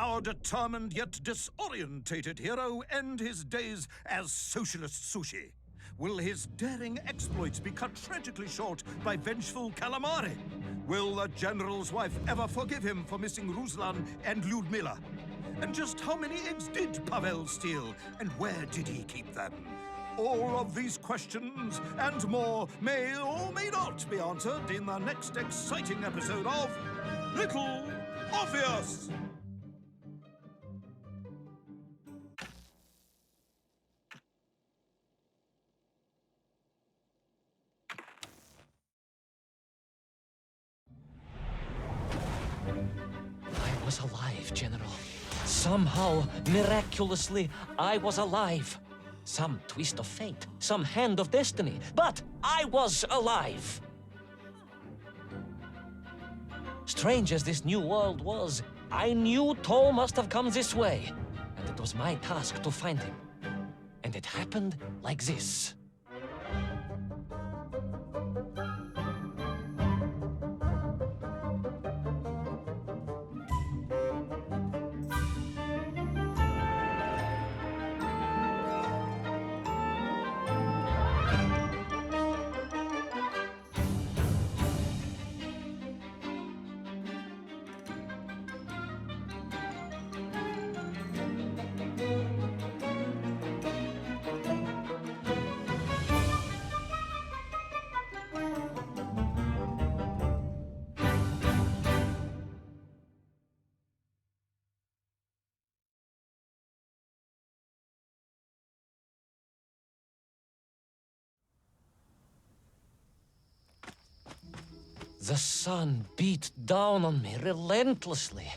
our determined yet disorientated hero end his days as socialist sushi? Will his daring exploits be cut tragically short by vengeful calamari? Will the general's wife ever forgive him for missing Ruslan and Lyudmila? And just how many eggs did Pavel steal, and where did he keep them? All of these questions and more may or may not be answered in the next exciting episode of Little Orpheus! I was alive, General. Somehow, miraculously, I was alive. Some twist of fate, some hand of destiny, but I was alive. Strange as this new world was, I knew Toll must have come this way, and it was my task to find him. And it happened like this. The sun beat down on me relentlessly.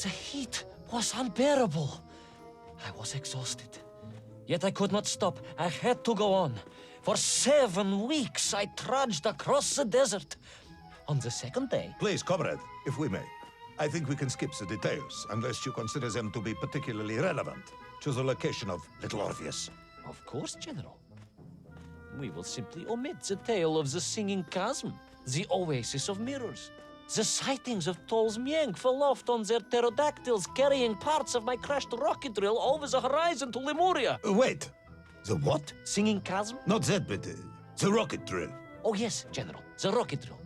The heat was unbearable. I was exhausted. Yet I could not stop. I had to go on. For 7 weeks, I trudged across the desert. On the second day... Please, comrade, if we may. I think we can skip the details, unless you consider them to be particularly relevant to the location of Little Orpheus. Of course, General. We will simply omit the tale of the singing chasm, the oasis of mirrors, the sightings of Toll's Mienk aloft on their pterodactyls carrying parts of my crashed rocket drill over the horizon to Lemuria. Wait, the what? Singing chasm? Not that, but the rocket drill. Oh yes, General, the rocket drill.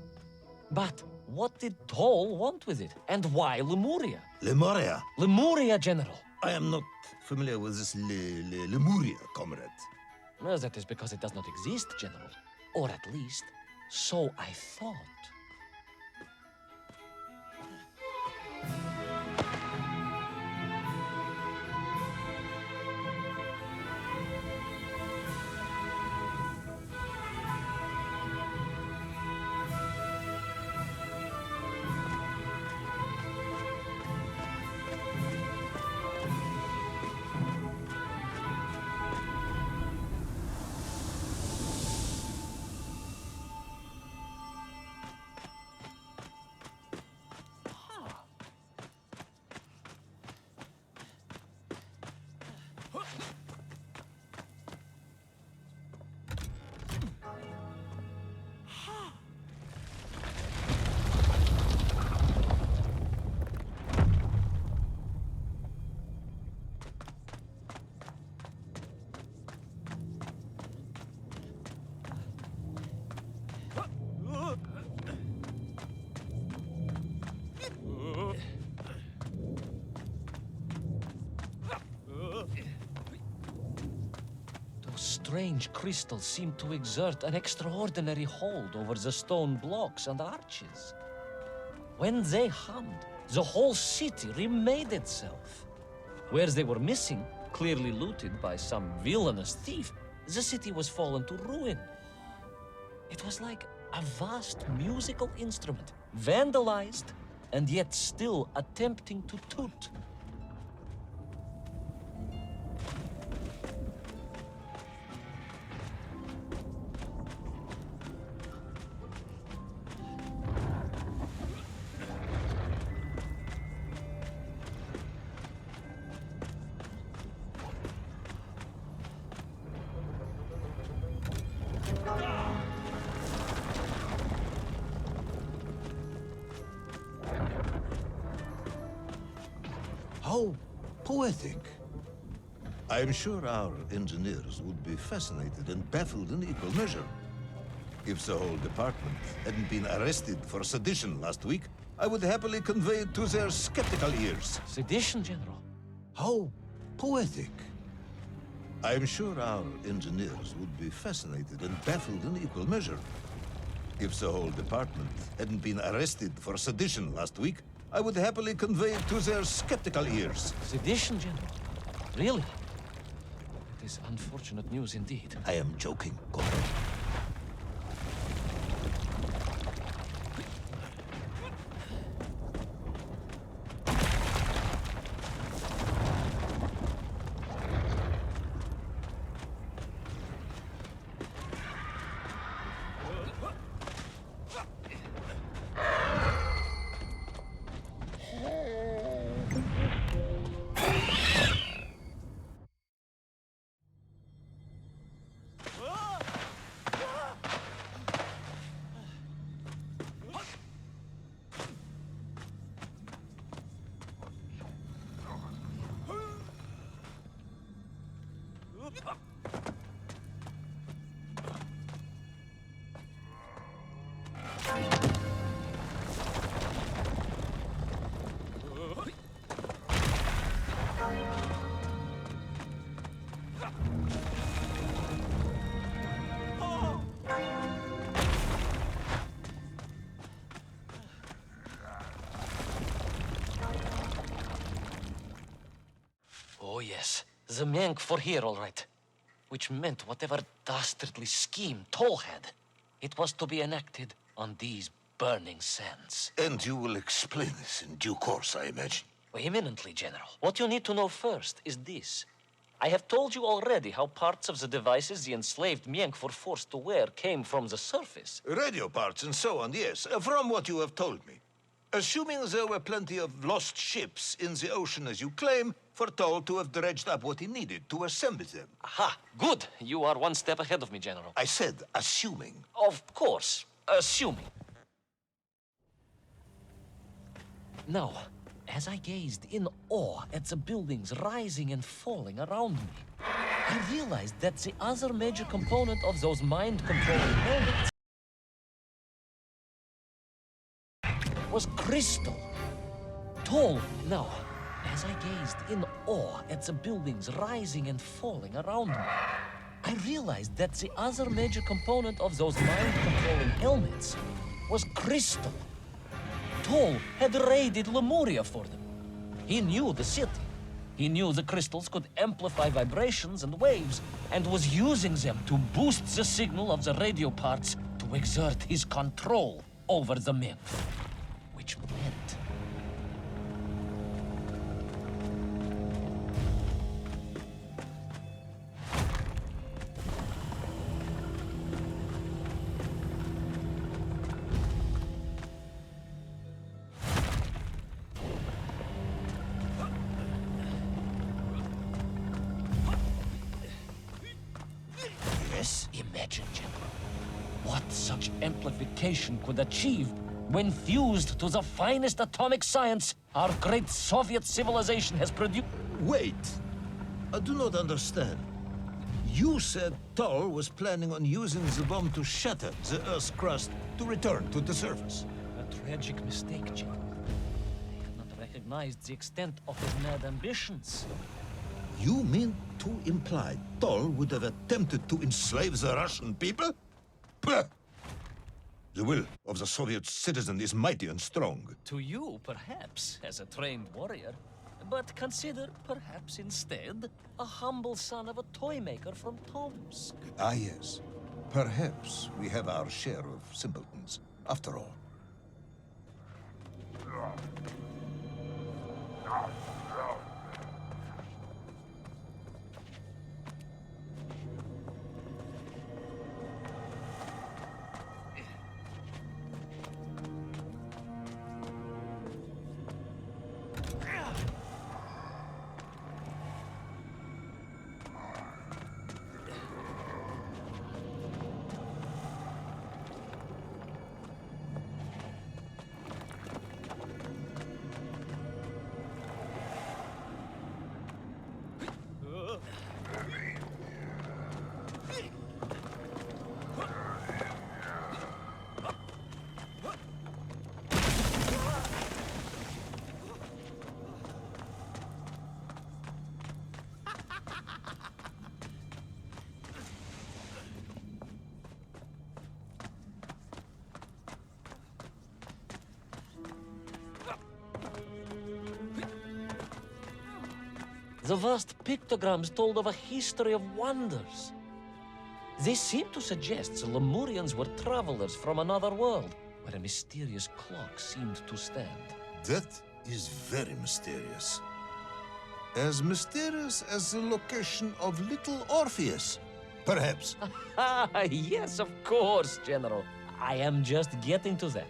But what did Toll want with it? And why Lemuria? Lemuria? Lemuria, General. I am not familiar with this Lemuria, comrade. Well, that is because it does not exist, General. Or at least, so I thought. Strange crystals seemed to exert an extraordinary hold over the stone blocks and arches. When they hummed, the whole city remade itself. Where they were missing, clearly looted by some villainous thief, the city was fallen to ruin. It was like a vast musical instrument, vandalized, and yet still attempting to toot. How poetic. I am sure our engineers would be fascinated and baffled in equal measure. If the whole department hadn't been arrested for sedition last week, I would happily convey it to their skeptical ears. Sedition, General? How poetic. I am sure our engineers would be fascinated and baffled in equal measure. If the whole department hadn't been arrested for sedition last week, I would happily convey it to their skeptical ears. Sedition, General? Really? It is unfortunate news indeed. I am joking, Corporal. Oh, yes. The Menk for here, all right. Which meant whatever dastardly scheme Toll had, it was to be enacted on these burning sands. And you will explain this in due course, I imagine. Eminently, General. What you need to know first is this. I have told you already how parts of the devices the enslaved Menk were forced to wear came from the surface. Radio parts and so on, yes, from what you have told me. Assuming there were plenty of lost ships in the ocean as you claim, for Toll to have dredged up what he needed to assemble them. Aha, good. You are one step ahead of me, General. I said assuming. Of course, assuming. Now, as I gazed in awe at the buildings rising and falling around me, I realized that the other major component of those mind-controlling helmets was crystal. Toll. Now, as I gazed in awe at the buildings rising and falling around me, I realized that the other major component of those mind-controlling helmets was crystal. Toll had raided Lemuria for them. He knew the city. He knew the crystals could amplify vibrations and waves, and was using them to boost the signal of the radio parts to exert his control over the men. Which meant... Yes, imagine, General, what such amplification could achieve when fused to the finest atomic science our great Soviet civilization has produced. Wait! I do not understand. You said Toll was planning on using the bomb to shatter the Earth's crust to return to the surface. A tragic mistake, General. I had not recognized the extent of his mad ambitions. You mean to imply Toll would have attempted to enslave the Russian people? Pah! The will of the Soviet citizen is mighty and strong. To you, perhaps, as a trained warrior. But consider, perhaps instead, a humble son of a toy maker from Tomsk. Ah, yes. Perhaps we have our share of simpletons, after all. The vast pictograms told of a history of wonders. They seem to suggest the Lemurians were travelers from another world, where a mysterious clock seemed to stand. That is very mysterious. As mysterious as the location of little Orpheus, perhaps. Yes, of course, General. I am just getting to that.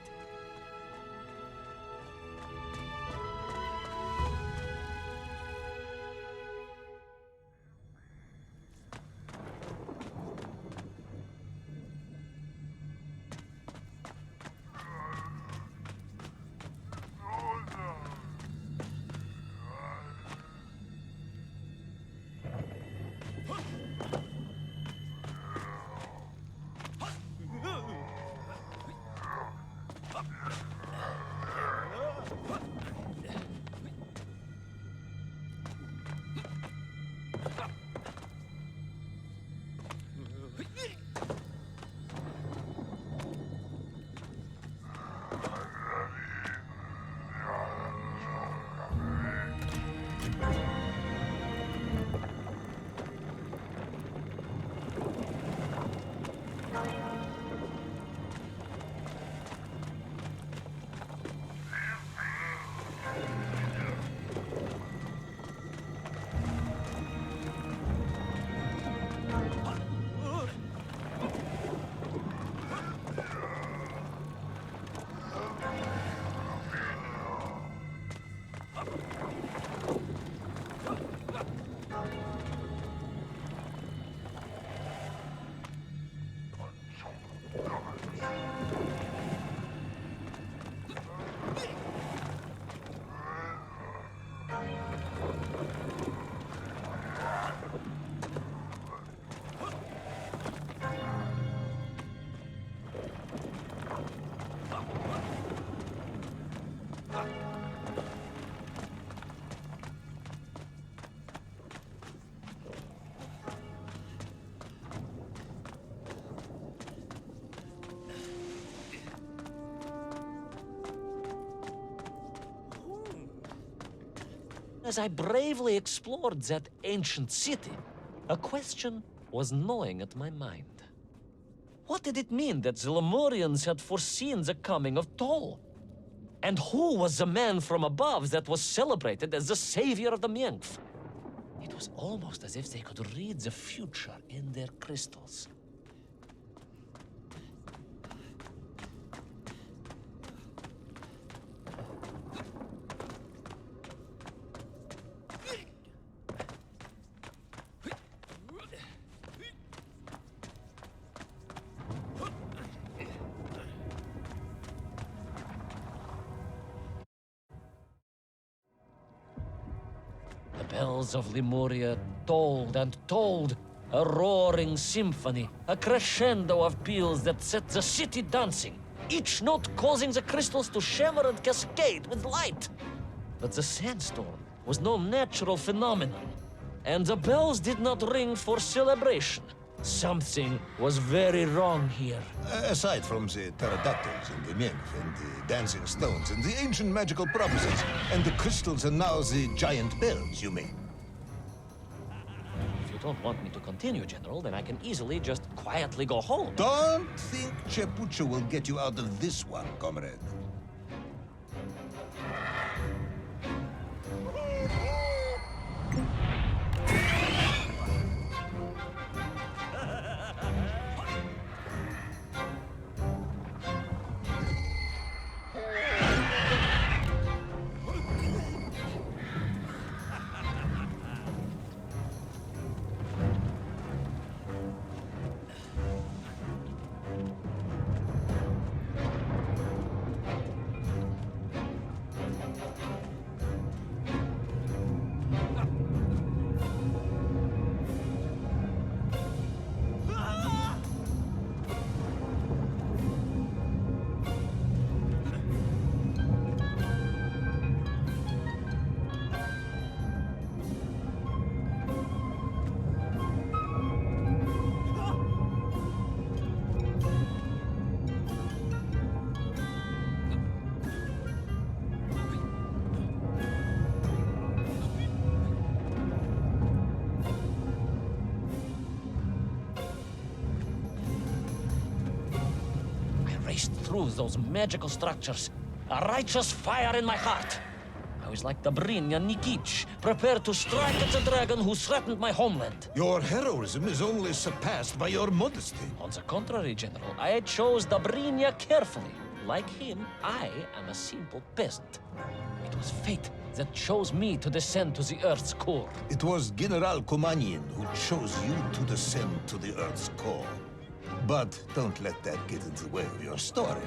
As I bravely explored that ancient city, a question was gnawing at my mind. What did it mean that the Lemurians had foreseen the coming of Tol? And who was the man from above that was celebrated as the savior of the Miengf? It was almost as if they could read the future in their crystals. The bells of Lemuria tolled and tolled, a roaring symphony, a crescendo of peals that set the city dancing, each note causing the crystals to shimmer and cascade with light. But the sandstorm was no natural phenomenon, and the bells did not ring for celebration. Something was very wrong here. Aside from the pterodactyls and the nymph and the dancing stones and the ancient magical prophecies and the crystals and now the giant bells, you mean? If you don't want me to continue, General, then I can easily just quietly go home. Don't think Chepucho will get you out of this one, comrade. through those magical structures, a righteous fire in my heart. I was like Dobrynya Nikitch, prepared to strike at the dragon who threatened my homeland. Your heroism is only surpassed by your modesty. On the contrary, General, I chose Dobrynya carefully. Like him, I am a simple peasant. It was fate that chose me to descend to the Earth's core. It was General Komanyin who chose you to descend to the Earth's core. But don't let that get in the way of your story.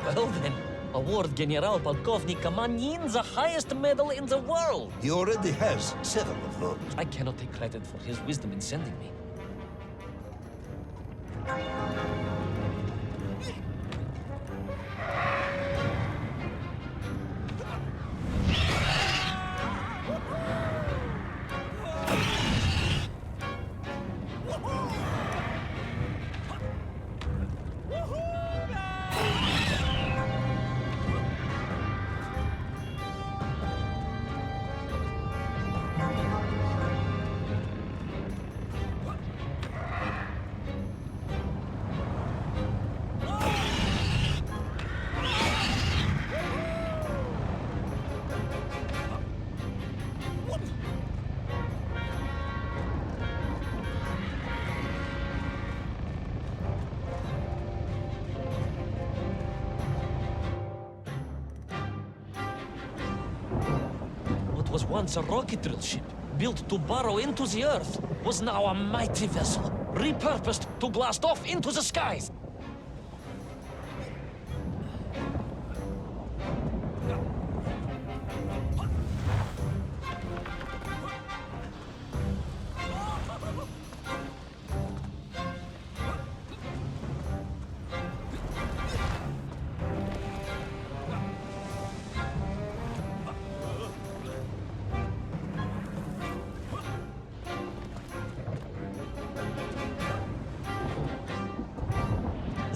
Well then, award General Polkovnik Komanyin the highest medal in the world. He already has several of those. I cannot take credit for his wisdom in sending me. What was once a rocket drill ship, built to burrow into the Earth, was now a mighty vessel, repurposed to blast off into the skies.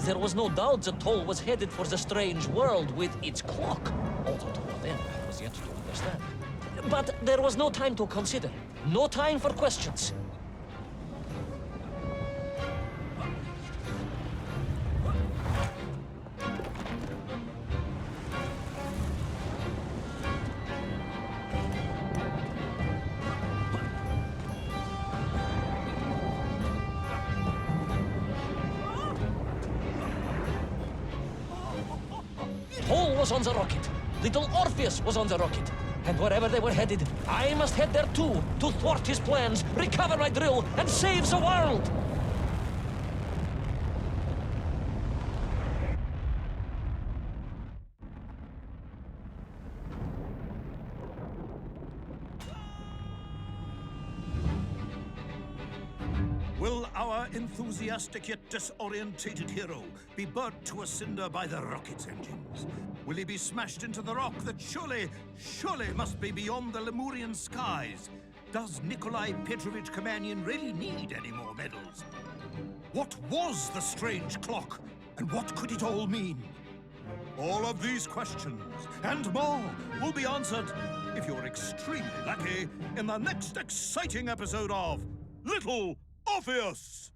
There was no doubt the toll was headed for the strange world with its clock, although to what end I was yet to understand. But there was no time to consider, no time for questions. Paul was on the rocket. Little Orpheus was on the rocket. And wherever they were headed, I must head there too, to thwart his plans, recover my drill, and save the world! Will our enthusiastic yet disorientated hero be burnt to a cinder by the rocket's engines? Will he be smashed into the rock that surely must be beyond the Lemurian skies? Does Nikolai Petrovich Komanyin really need any more medals? What was the strange clock, and what could it all mean? All of these questions, and more, will be answered, if you're extremely lucky, in the next exciting episode of Little Orpheus!